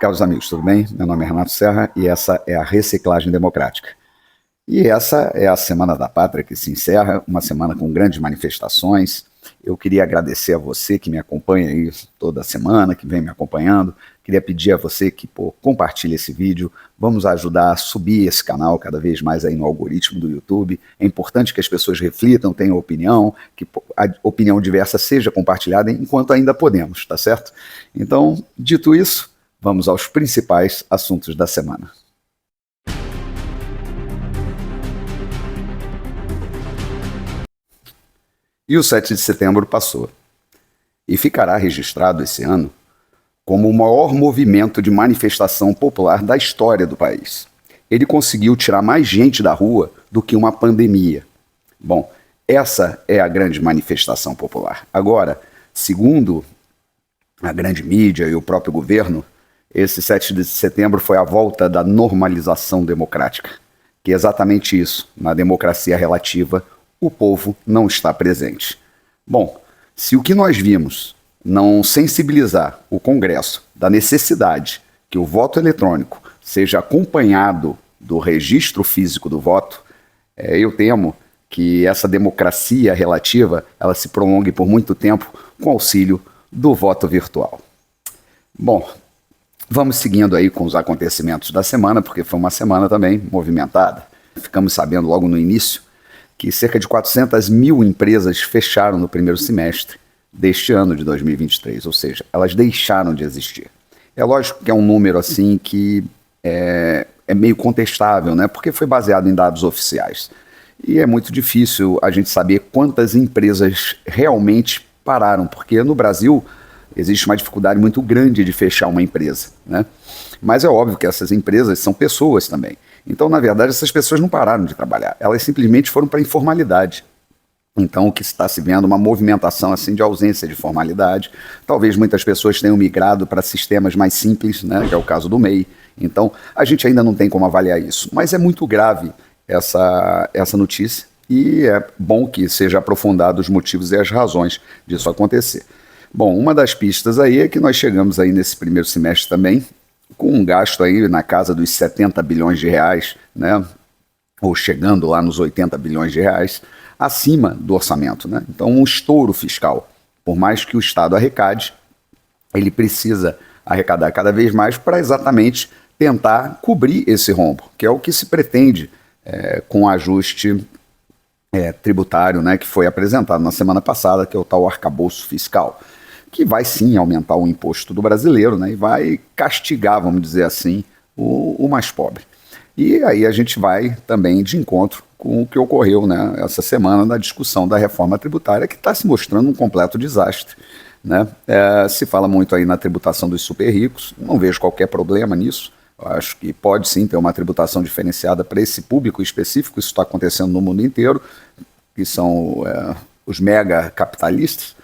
Caros amigos, tudo bem? Meu nome é Renato Serra e essa é a Reciclagem Democrática. E essa é a Semana da Pátria que se encerra, uma semana com grandes manifestações. Eu queria agradecer a você que me acompanha aí toda semana, que vem me acompanhando. Queria pedir a você que compartilhe esse vídeo. Vamos ajudar a subir esse canal cada vez mais aí no algoritmo do YouTube. É importante que as pessoas reflitam, tenham opinião, que a opinião diversa seja compartilhada enquanto ainda podemos, tá certo? Então, dito isso, vamos aos principais assuntos da semana. E o 7 de setembro passou. E ficará registrado esse ano como o maior movimento de manifestação popular da história do país. Ele conseguiu tirar mais gente da rua do que uma pandemia. Bom, essa é a grande manifestação popular. Agora, segundo a grande mídia e o próprio governo, esse 7 de setembro foi a volta da normalização democrática, que é exatamente isso. Na democracia relativa, o povo não está presente. Bom, se o que nós vimos não sensibilizar o Congresso da necessidade que o voto eletrônico seja acompanhado do registro físico do voto, eu temo que essa democracia relativa ela se prolongue por muito tempo com auxílio do voto virtual. Bom, vamos seguindo aí com os acontecimentos da semana, porque foi uma semana também movimentada. Ficamos sabendo logo no início que cerca de 400 mil empresas fecharam no primeiro semestre deste ano de 2023, ou seja, elas deixaram de existir. É lógico que é um número assim que é meio contestável, né? Porque foi baseado em dados oficiais. E é muito difícil a gente saber quantas empresas realmente pararam, porque no Brasil existe uma dificuldade muito grande de fechar uma empresa, né? Mas é óbvio que essas empresas são pessoas também. Então, na verdade, essas pessoas não pararam de trabalhar, elas simplesmente foram para a informalidade. Então, o que está se vendo é uma movimentação assim de ausência de formalidade. Talvez muitas pessoas tenham migrado para sistemas mais simples, né, que é o caso do MEI. Então, a gente ainda não tem como avaliar isso. Mas é muito grave essa notícia e é bom que seja aprofundado os motivos e as razões disso acontecer. Bom, uma das pistas aí é que nós chegamos aí nesse primeiro semestre também com um gasto aí na casa dos 70 bilhões de reais, né, ou chegando lá nos 80 bilhões de reais, acima do orçamento, né? Então, um estouro fiscal. Por mais que o Estado arrecade, ele precisa arrecadar cada vez mais para exatamente tentar cobrir esse rombo, que é o que se pretende com o ajuste tributário, né, que foi apresentado na semana passada, que é o tal arcabouço fiscal, que vai sim aumentar o imposto do brasileiro, né, e vai castigar, vamos dizer assim, o mais pobre. E aí a gente vai também de encontro com o que ocorreu, né, essa semana na discussão da reforma tributária, que está se mostrando um completo desastre, né? Se fala muito aí na tributação dos super ricos, não vejo qualquer problema nisso. Eu acho que pode sim ter uma tributação diferenciada para esse público específico, isso está acontecendo no mundo inteiro, que são os mega capitalistas.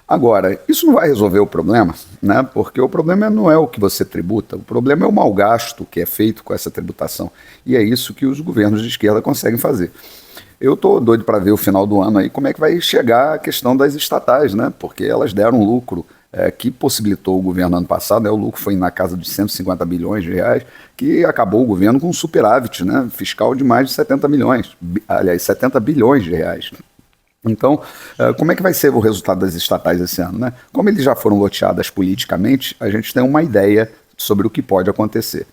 Agora, isso não vai resolver o problema, né? Porque o problema não é o que você tributa, o problema é o mau gasto que é feito com essa tributação. E é isso que os governos de esquerda conseguem fazer. Eu estou doido para ver o final do ano aí como é que vai chegar a questão das estatais, né? Porque elas deram um lucro que possibilitou o governo ano passado, o lucro foi na casa de 150 bilhões de reais, que acabou o governo com um superávit, né, fiscal de mais de 70 bilhões de reais. Então, como é que vai ser o resultado das estatais esse ano, né? Como eles já foram loteadas politicamente, a gente tem uma ideia sobre o que pode acontecer.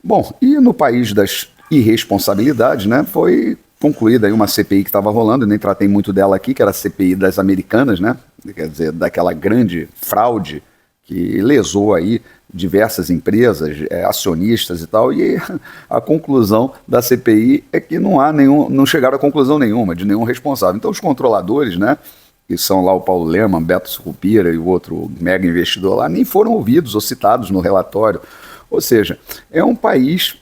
Bom, e no país das irresponsabilidades, né, foi concluída aí uma CPI que estava rolando, eu nem tratei muito dela aqui, que era a CPI das Americanas, né? Quer dizer, daquela grande fraude que lesou aí diversas empresas, acionistas e tal, e a conclusão da CPI é que não chegaram a conclusão nenhuma, de nenhum responsável. Então os controladores, né, que são lá o Paulo Lemann, Beto Sucupira e o outro mega investidor lá, nem foram ouvidos ou citados no relatório. Ou seja, é um país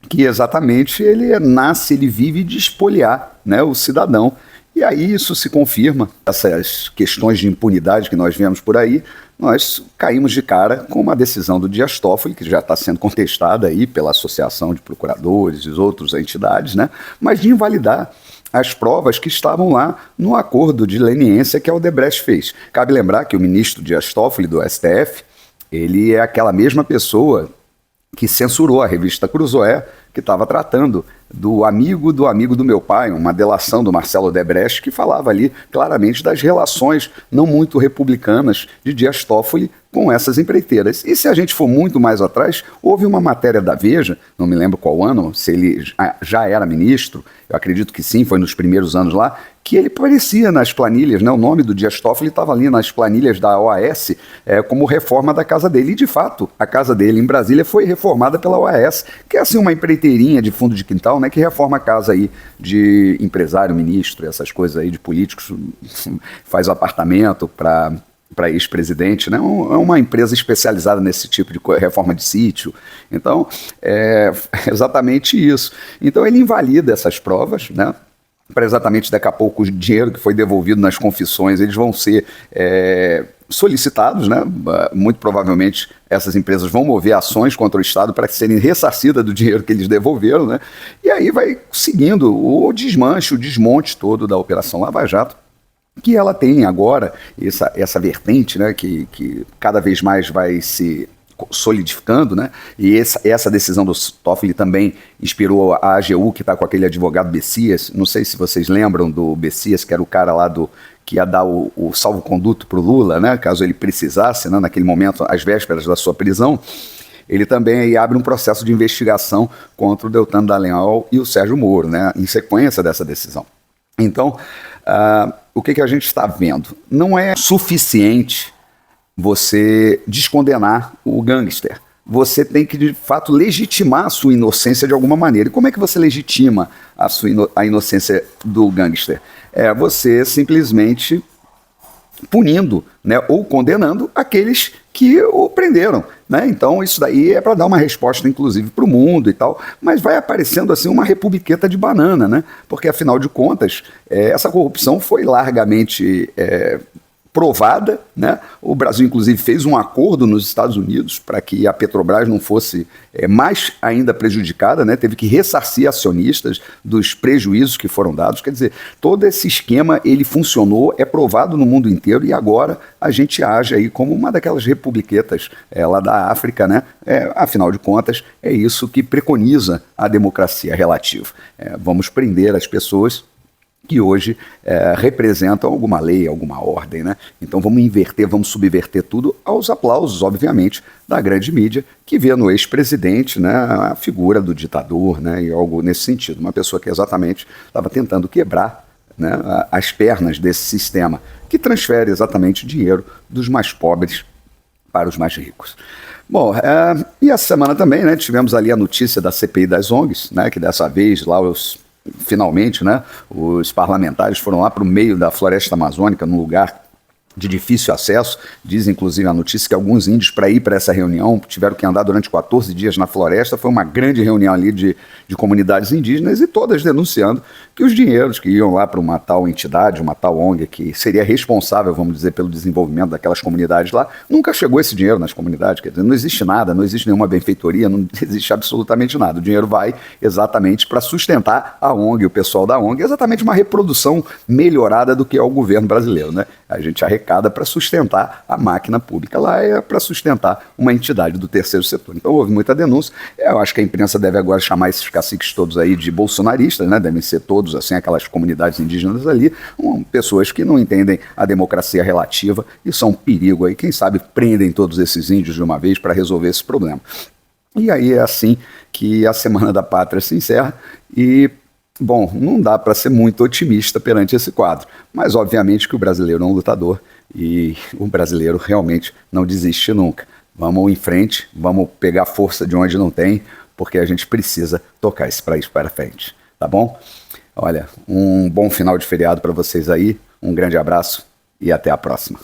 que exatamente ele vive de espoliar, né, o cidadão. E aí isso se confirma, essas questões de impunidade que nós vemos por aí, nós caímos de cara com uma decisão do Dias Toffoli, que já está sendo contestada aí pela Associação de Procuradores e outras entidades, né, mas de invalidar as provas que estavam lá no acordo de leniência que a Odebrecht fez. Cabe lembrar que o ministro Dias Toffoli, do STF, ele é aquela mesma pessoa que censurou a revista Cruzoé, que estava tratando do amigo do meu pai, uma delação do Marcelo Odebrecht, que falava ali claramente das relações não muito republicanas de Dias Toffoli com essas empreiteiras. E se a gente for muito mais atrás, houve uma matéria da Veja, não me lembro qual ano, se ele já era ministro, eu acredito que sim, foi nos primeiros anos lá, que ele aparecia nas planilhas, né, o nome do Dias Toffoli estava ali nas planilhas da OAS como reforma da casa dele. E, de fato, a casa dele em Brasília foi reformada pela OAS, que é assim uma empreiteirinha de fundo de quintal, né, que reforma a casa aí de empresário, ministro, essas coisas aí de políticos, faz apartamento para ex-presidente, né? É uma empresa especializada nesse tipo de reforma de sítio. Então, é exatamente isso. Então, ele invalida essas provas, né? Para exatamente daqui a pouco o dinheiro que foi devolvido nas confissões, eles vão ser solicitados, né? Muito provavelmente essas empresas vão mover ações contra o Estado para serem ressarcidas do dinheiro que eles devolveram, né? E aí vai seguindo o desmanche, o desmonte todo da Operação Lava Jato, que ela tem agora essa vertente, né, que cada vez mais vai se solidificando, né? E essa decisão do Toffoli também inspirou a AGU, que está com aquele advogado Bessias. Não sei se vocês lembram do Bessias, que era o cara lá que ia dar o salvo-conduto para o Lula, né, caso ele precisasse, né, naquele momento, às vésperas da sua prisão. Ele também aí abre um processo de investigação contra o Deltan Dallagnol e o Sérgio Moro, né, em sequência dessa decisão. Então, o que a gente está vendo? Não é suficiente você descondenar o gangster. Você tem que, de fato, legitimar a sua inocência de alguma maneira. E como é que você legitima a inocência do gangster? É você simplesmente punindo, né, ou condenando aqueles que o prenderam, né? Então isso daí é para dar uma resposta inclusive para o mundo e tal, mas vai aparecendo assim uma republiqueta de banana, né? Porque afinal de contas essa corrupção foi largamente provada, né? O Brasil inclusive fez um acordo nos Estados Unidos para que a Petrobras não fosse mais ainda prejudicada, né? Teve que ressarcir acionistas dos prejuízos que foram dados. Quer dizer, todo esse esquema ele funcionou, é provado no mundo inteiro e agora a gente age aí como uma daquelas republiquetas lá da África, né? Afinal de contas, é isso que preconiza a democracia relativa. Vamos prender as pessoas que hoje representam alguma lei, alguma ordem, né? Então vamos inverter, vamos subverter tudo aos aplausos, obviamente, da grande mídia, que vê no ex-presidente, né, a figura do ditador, né, e algo nesse sentido. Uma pessoa que exatamente estava tentando quebrar, né, as pernas desse sistema, que transfere exatamente dinheiro dos mais pobres para os mais ricos. Bom, e essa semana também, né, tivemos ali a notícia da CPI das ONGs, né, que dessa vez lá finalmente, né, os parlamentares foram lá para o meio da floresta amazônica, num lugar de difícil acesso. Diz inclusive a notícia que alguns índios, para ir para essa reunião, tiveram que andar durante 14 dias na floresta. Foi uma grande reunião ali de comunidades indígenas, e todas denunciando que os dinheiros que iam lá para uma tal entidade, uma tal ONG que seria responsável, vamos dizer, pelo desenvolvimento daquelas comunidades lá, nunca chegou esse dinheiro nas comunidades. Quer dizer, não existe nada, não existe nenhuma benfeitoria, não existe absolutamente nada. O dinheiro vai exatamente para sustentar a ONG, o pessoal da ONG, exatamente uma reprodução melhorada do que é o governo brasileiro, né? A gente arrecada para sustentar a máquina pública, lá é para sustentar uma entidade do terceiro setor. Então houve muita denúncia. Eu acho que a imprensa deve agora chamar esses caciques todos aí de bolsonaristas, né? Devem ser todos, assim, aquelas comunidades indígenas ali, pessoas que não entendem a democracia relativa e são um perigo aí. Quem sabe prendem todos esses índios de uma vez para resolver esse problema. E aí é assim que a Semana da Pátria se encerra e, bom, não dá para ser muito otimista perante esse quadro, mas obviamente que o brasileiro é um lutador e o brasileiro realmente não desiste nunca. Vamos em frente, vamos pegar força de onde não tem, porque a gente precisa tocar esse país para frente, tá bom? Olha, um bom final de feriado para vocês aí, um grande abraço e até a próxima.